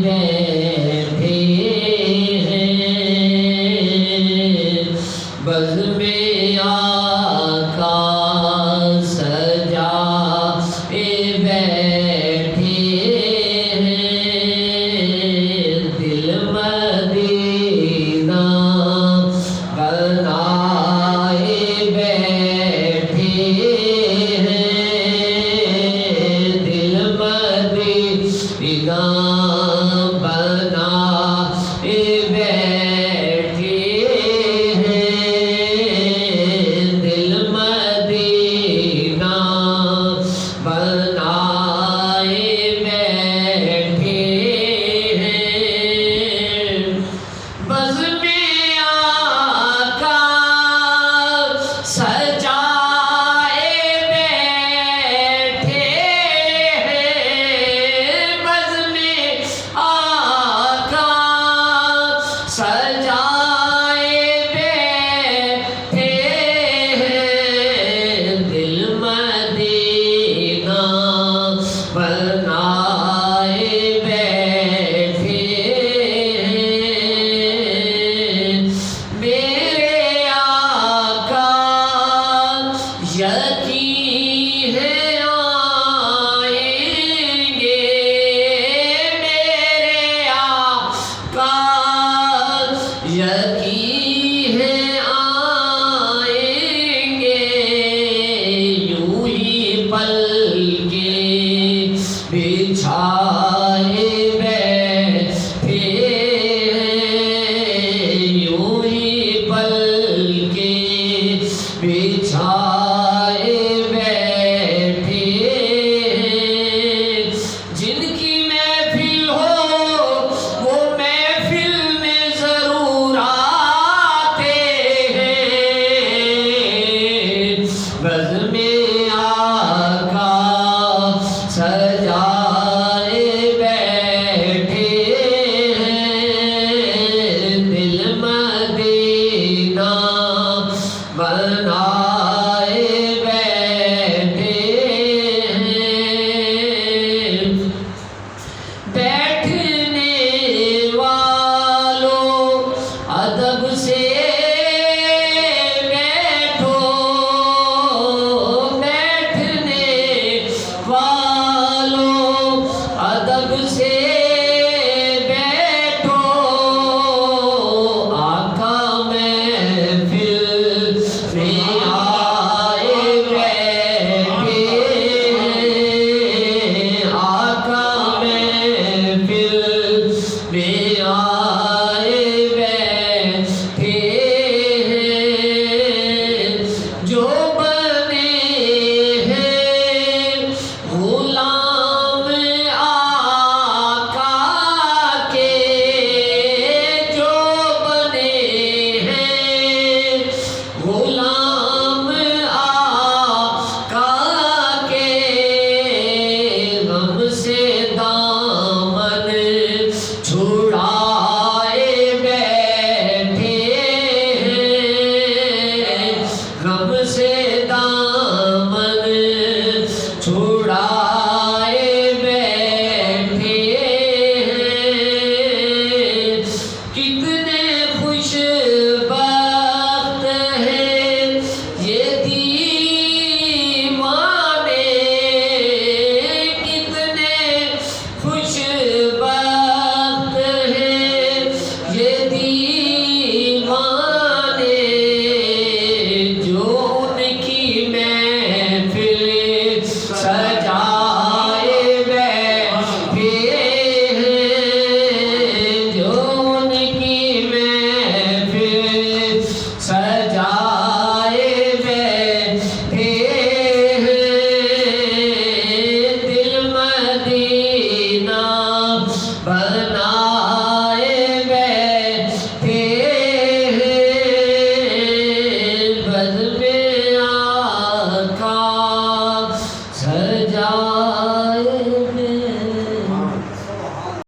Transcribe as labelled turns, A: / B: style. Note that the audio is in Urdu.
A: بیٹھے ہیں بزم آقا سجائے بیٹھے ہیں دل مدینہ بنائے بیٹھے ہیں دل مدینہ بنائے بیٹھے ہیں دل مدینہ بنائے بیٹھے ہیں بزم آقا سجائے بیٹھے ہیں بزم آقا سجائے بیٹھے ہیں دل مدینہ بنائے بیٹھے ہیں میرے آقا یقین ہے آئیں گے میرے آقا یقین ہے آئیں گے یوں ہی پل کے بچھائے بیٹھے یوں ہی پل کے بچھائے بیٹھے جن کی محفل ہو وہ محفل میں ضرور آتے ہیں بزم آقا سجائے بیٹھے ہیں دل مدینہ بنائے بیٹھے ہیں بیٹھنے والوں ادب سے بیٹھو بیٹھنے والوں ادب سے بیٹھو آقا محفل میں آئے بیٹھے ہیں آقا محفل میں آئے بیٹھے ہیں جو بنے ہیں غلام آقا کے جو بنے ہیں غلام آقا کے غم سے دامن چھڑائے بیٹھے ہیں غم سے دامن چھڑائے بیٹھے ہیں کتنے خوش بخت ہیں یہ دیوانے کتنے خوش بخت ہیں یہ دیوانے جو ان کی محفل سجائے بیٹھے ہیں جو ان کی محفل سجائے بیٹھے ہیں دل مدینہ بنائے بیٹھے ہیں بزم